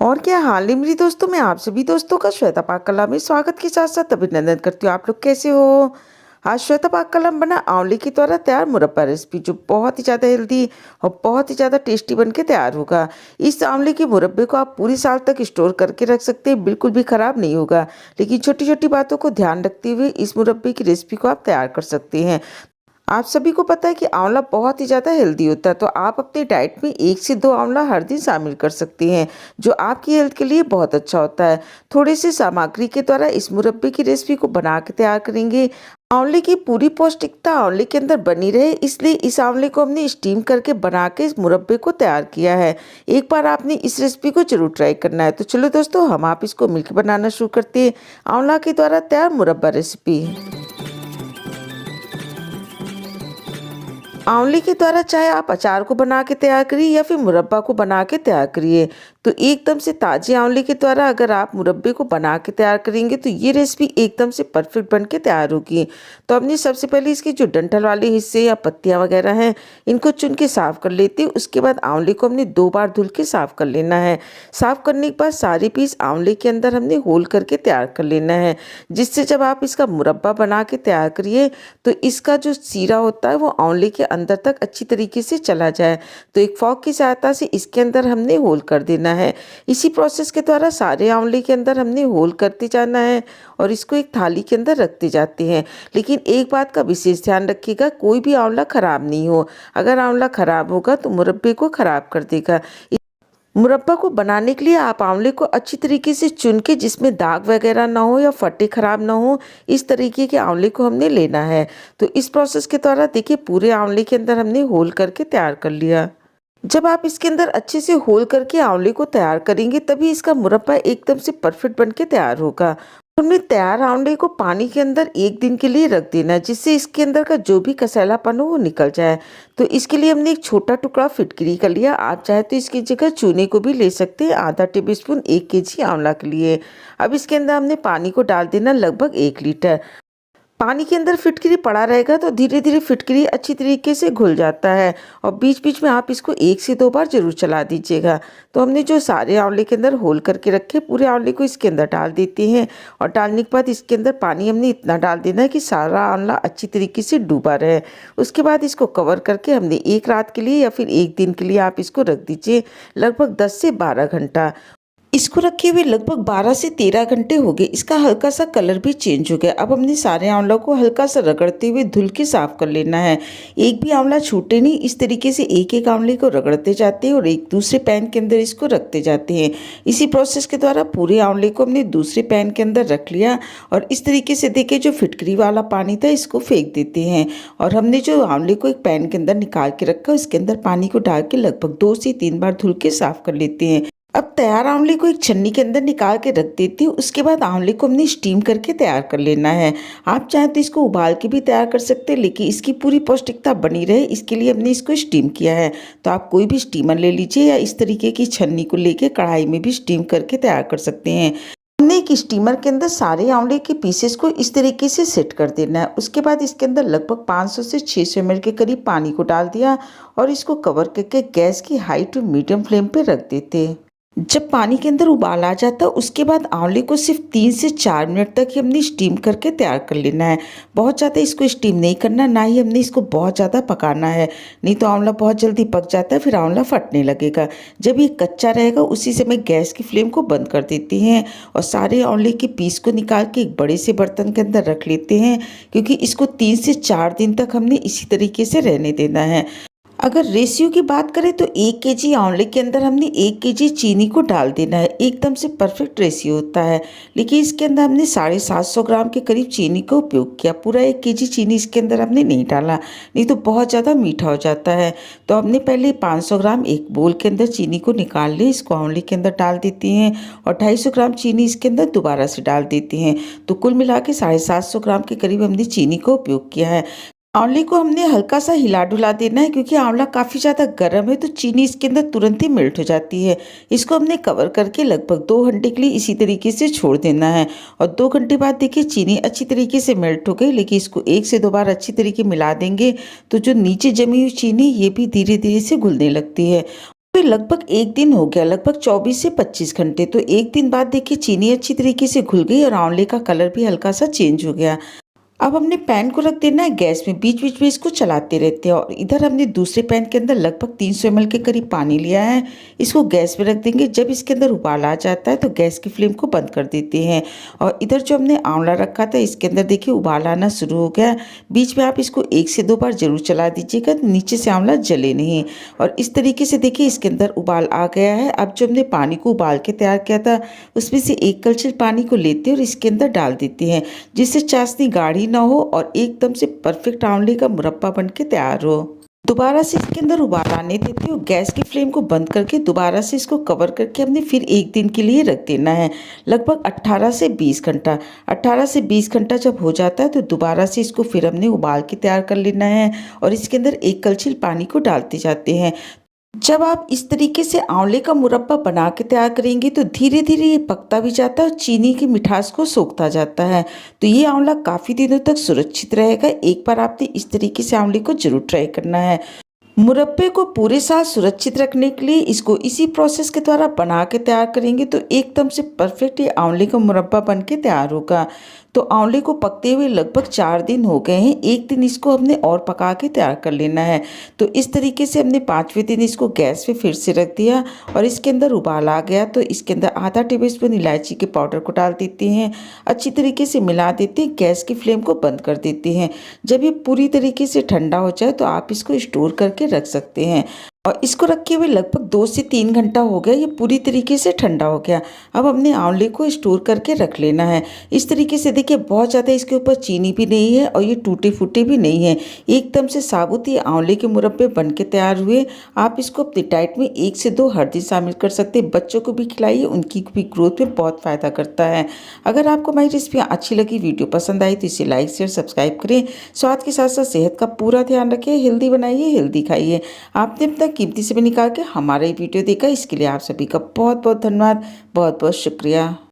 और क्या हाल है मेरी दोस्तों। मैं आप सभी दोस्तों का श्वेता पाक कला में स्वागत के साथ साथ अभिनंदन करती हूँ। आप लोग कैसे हो? आज श्वेता पाक कला में बना आंवले के द्वारा तैयार मुरब्बा रेसिपी जो बहुत ही ज़्यादा हेल्दी और बहुत ही ज़्यादा टेस्टी बन के तैयार होगा। इस आंवले के मुरब्बे को आप पूरी साल तक स्टोर करके रख सकते हैं, बिल्कुल भी ख़राब नहीं होगा। लेकिन छोटी छोटी बातों को ध्यान रखते हुए इस मुरब्बे की रेसिपी को आप तैयार कर सकते हैं। आप सभी को पता है कि आंवला बहुत ही ज़्यादा हेल्दी होता है, तो आप अपनी डाइट में 1 से 2 आंवला हर दिन शामिल कर सकते हैं, जो आपकी हेल्थ के लिए बहुत अच्छा होता है। थोड़ी सी सामग्री के द्वारा इस मुरब्बे की रेसिपी को बना के तैयार करेंगे। आंवले की पूरी पौष्टिकता आंवले के अंदर बनी रहे, इसलिए इस आंवले को हमने स्टीम करके बना के इस मुरब्बे को तैयार किया है। एक बार आपने इस रेसिपी को जरूर ट्राई करना है। तो चलो दोस्तों, हम आप इसको मिलकर बनाना शुरू करते हैं। आंवला के द्वारा तैयार मुरब्बा रेसिपी। आंवले के द्वारा चाहे आप अचार को बना के तैयार करिए या फिर मुरब्बा को बना के तैयार करिए, तो एकदम से ताजे आंवले के द्वारा अगर आप मुरब्बे को बना के तैयार करेंगे तो ये रेसिपी एकदम से परफेक्ट बन के तैयार होगी। तो हमने सबसे पहले इसके जो डंठल वाले हिस्से या पत्तियां वगैरह हैं, इनको चुन के साफ कर लेते हैं। उसके बाद आंवले को हमने 2 बार धुल के साफ कर लेना है। साफ करने के बाद सारे पीस आंवले के अंदर हमने होल करके तैयार कर लेना है, जिससे जब आप इसका मुरब्बा बना के तैयार करिए तो इसका जो सीरा होता है वो आंवले के अंदर तक अच्छी तरीके से चला जाए। तो एक फॉक की सहायता से इसके अंदर हमने होल कर देना है। इसी प्रोसेस के द्वारा सारे आंवले के अंदर हमने होल करते जाना है और इसको एक थाली के अंदर रखते जाते हैं। लेकिन एक बात का विशेष ध्यान रखिएगा, कोई भी आंवला खराब नहीं हो। अगर आंवला खराब होगा तो मुरब्बे को खराब कर देगा। मुरब्बा को बनाने के लिए आप आंवले को अच्छी तरीके से चुन के, जिसमें दाग वगैरह ना हो या फटे खराब ना हो, इस तरीके के आंवले को हमने लेना है। तो इस प्रोसेस के द्वारा देखिए पूरे आंवले के अंदर हमने होल करके तैयार कर लिया। जब आप इसके अंदर अच्छे से होल करके आंवले को तैयार करेंगे तभी इसका मुरब्बा एकदम से परफेक्ट बन के तैयार होगा। हमने तैयार आंवले को पानी के अंदर 1 दिन के लिए रख देना है, जिससे इसके अंदर का जो भी कसैलापन हो वो निकल जाए। तो इसके लिए हमने एक छोटा टुकड़ा फिटकरी का लिया। आप चाहे तो इसकी जगह चूने को भी ले सकते हैं, आधा टेबल स्पून 1 kg आंवला के लिए। अब इसके अंदर हमने पानी को डाल देना लगभग 1 लीटर। पानी के अंदर फिटकरी पड़ा रहेगा तो धीरे धीरे फिटकरी अच्छी तरीके से घुल जाता है, और बीच बीच में आप इसको 1 से 2 बार जरूर चला दीजिएगा। तो हमने जो सारे आंवले के अंदर होल करके रखे पूरे आंवले को इसके अंदर डाल देते हैं, और डालने के बाद इसके अंदर पानी हमने इतना डाल देना है कि सारा आंवला अच्छी तरीके से डूबा रहे। उसके बाद इसको कवर करके हमने 1 रात के लिए या फिर 1 दिन के लिए आप इसको रख दीजिए, लगभग 10 से 12 घंटा। इसको रखे हुए लगभग 12 से 13 घंटे हो गए। इसका हल्का सा कलर भी चेंज हो गया। अब हमने सारे आंवला को हल्का सा रगड़ते हुए धुल के साफ कर लेना है। एक भी आंवला छूटे नहीं, इस तरीके से एक एक आंवले को रगड़ते जाते हैं और एक दूसरे पैन के अंदर इसको रखते जाते हैं। इसी प्रोसेस के द्वारा पूरे आंवले को हमने दूसरे पैन के अंदर रख लिया, और इस तरीके से देखिए जो फिटकरी वाला पानी था इसको फेंक देते हैं। और हमने जो आंवले को एक पैन के अंदर निकाल के रखा उसके अंदर पानी को डाल के लगभग 2 से 3 बार धुल के साफ कर लेते हैं। अब तैयार आंवले को एक छन्नी के अंदर निकाल के रख देती हूँ। उसके बाद आंवले को हमने स्टीम करके तैयार कर लेना है। आप चाहें तो इसको उबाल के भी तैयार कर सकते हैं, लेकिन इसकी पूरी पौष्टिकता बनी रहे इसके लिए हमने इसको स्टीम किया है। तो आप कोई भी स्टीमर ले लीजिए या इस तरीके की छन्नी को लेके कढ़ाई में भी स्टीम करके तैयार कर सकते हैं। हमने एक स्टीमर के अंदर सारे आंवले के पीसेस को इस तरीके से सेट कर देना है। उसके बाद इसके अंदर लगभग 500 से 600 ml के करीब पानी को डाल दिया, और इसको कवर करके गैस की हाई टू मीडियम फ्लेम पे रख देते हैं। जब पानी के अंदर उबाल आ जाता है उसके बाद आंवले को सिर्फ 3 से 4 मिनट तक ही हमने स्टीम करके तैयार कर लेना है। बहुत ज़्यादा इसको स्टीम नहीं करना, ना ही हमने इसको बहुत ज़्यादा पकाना है, नहीं तो आंवला बहुत जल्दी पक जाता है, फिर आंवला फटने लगेगा। जब ये कच्चा रहेगा उसी समय गैस की फ्लेम को बंद कर देते हैं, और सारे आंवले के पीस को निकाल के एक बड़े से बर्तन के अंदर रख लेते हैं, क्योंकि इसको 3 से 4 दिन तक हमने इसी तरीके से रहने देना है। अगर रेशियो की बात करें तो 1 kg आंवले के अंदर हमने 1 kg चीनी को डाल देना है। एकदम से परफेक्ट रेशियो होता है, लेकिन इसके अंदर हमने 750 ग्राम के करीब चीनी का उपयोग किया। पूरा 1 kg चीनी इसके अंदर हमने नहीं डाला, नहीं तो बहुत ज़्यादा मीठा हो जाता है। तो हमने पहले 500 ग्राम एक बोल के अंदर चीनी को निकाल लिया, इसको आंवले के अंदर डाल देती हैं, और 250 ग्राम चीनी इसके अंदर दोबारा से डाल देती हैं। तो कुल मिला के 750 ग्राम के करीब हमने चीनी का उपयोग किया है। आंवले को हमने हल्का सा हिला डुला देना है, क्योंकि आंवला काफ़ी ज़्यादा गर्म है तो चीनी इसके अंदर तुरंत ही मेल्ट हो जाती है। इसको हमने कवर करके लगभग 2 घंटे के लिए इसी तरीके से छोड़ देना है, और 2 घंटे बाद देखिए चीनी अच्छी तरीके से मेल्ट हो गई। लेकिन इसको 1 से 2 बार अच्छी तरीके मिला देंगे तो जो नीचे जमी हुई चीनी ये भी धीरे धीरे से घुलने लगती है। तो लगभग 1 दिन हो गया, लगभग 24 से 25 घंटे। तो 1 दिन बाद देखिए चीनी अच्छी तरीके से घुल गई और आंवले का कलर भी हल्का-सा चेंज हो गया। अब हमने पैन को रख देना है गैस में, बीच-बीच में इसको चलाते रहते हैं और इधर हमने दूसरे पैन के अंदर लगभग 300 ml के करीब पानी लिया है। इसको गैस पे रख देंगे। जब इसके अंदर उबाल आ जाता है तो गैस की फ्लेम को बंद कर देते हैं और इधर जो हमने आंवला रखा था इसके अंदर देखिए उबाल आना शुरू हो गया। बीच में आप इसको 1 से 2 बार ज़रूर चला दीजिएगा, नीचे से आंवला जले नहीं। और इस तरीके से देखिए इसके अंदर उबाल आ गया है। अब जो हमने पानी को उबाल के तैयार किया था उसमें से 1 कलछी पानी को लेते हैं और इसके अंदर डाल देते हैं, जिससे चाशनी गाढ़ी ना हो और एकदम से परफेक्ट आंवले का मुरब्बा बन के तैयार हो। दोबारा से इसके अंदर उबाल आने देते हो, गैस की फ्लेम को बंद करके दोबारा से इसको कवर करके हमने फिर 1 दिन के लिए रख देना है, लगभग 18 से 20 घंटा। 18 से 20 घंटा जब हो जाता है तो दोबारा से इसको फिर हमने उबाल के तैयार कर लेना है और इसके अंदर 1 कलछी पानी को डालते जाते हैं। जब आप इस तरीके से आंवले का मुरब्बा बना के तैयार करेंगे तो धीरे धीरे ये पकता भी जाता है और चीनी की मिठास को सोखता जाता है। तो ये आंवला काफ़ी दिनों तक सुरक्षित रहेगा। एक बार आपने इस तरीके से आंवले को जरूर ट्राई करना है। मुरब्बे को पूरे साल सुरक्षित रखने के लिए इसको इसी प्रोसेस के द्वारा बना के तैयार करेंगे तो एकदम से परफेक्ट ये आंवले का मुरब्बा बन के तैयार होगा। तो आंवले को पकते हुए लगभग 4 दिन हो गए हैं। 1 दिन इसको हमने और पका के तैयार कर लेना है। तो इस तरीके से हमने 5वें दिन इसको गैस पे फिर से रख दिया और इसके अंदर उबाल आ गया तो इसके अंदर आधा टेबलस्पून इलायची के पाउडर को डाल देते हैं, अच्छी तरीके से मिला देते हैं, गैस की फ्लेम को बंद कर देते हैं। जब ये पूरी तरीके से ठंडा हो जाए तो आप इसको स्टोर करके रख सकते हैं और इसको रखे हुए लगभग 2 से 3 घंटा हो गया, ये पूरी तरीके से ठंडा हो गया। अब हमने आंवले को स्टोर करके रख लेना है। इस तरीके से देखिए बहुत ज़्यादा इसके ऊपर चीनी भी नहीं है और ये टूटे फूटे भी नहीं है, एकदम से साबुत ये आंवले के मुरब्बे बन के तैयार हुए। आप इसको अपनी डाइट में 1 से 2 हर दिन शामिल कर सकते हैं। बच्चों को भी खिलाइए, उनकी भी ग्रोथ में बहुत फ़ायदा करता है। अगर आपको हमारी रेसिपियाँ अच्छी लगी, वीडियो पसंद आई तो इसे लाइक शेयर सब्सक्राइब करें। स्वाद के साथ साथ सेहत का पूरा ध्यान रखें, हेल्दी बनाइए, हेल्दी खाइए। आपने अपना कीमती समय निकाल के हमारा ये वीडियो देखा, इसके लिए आप सभी का बहुत बहुत धन्यवाद, बहुत बहुत शुक्रिया।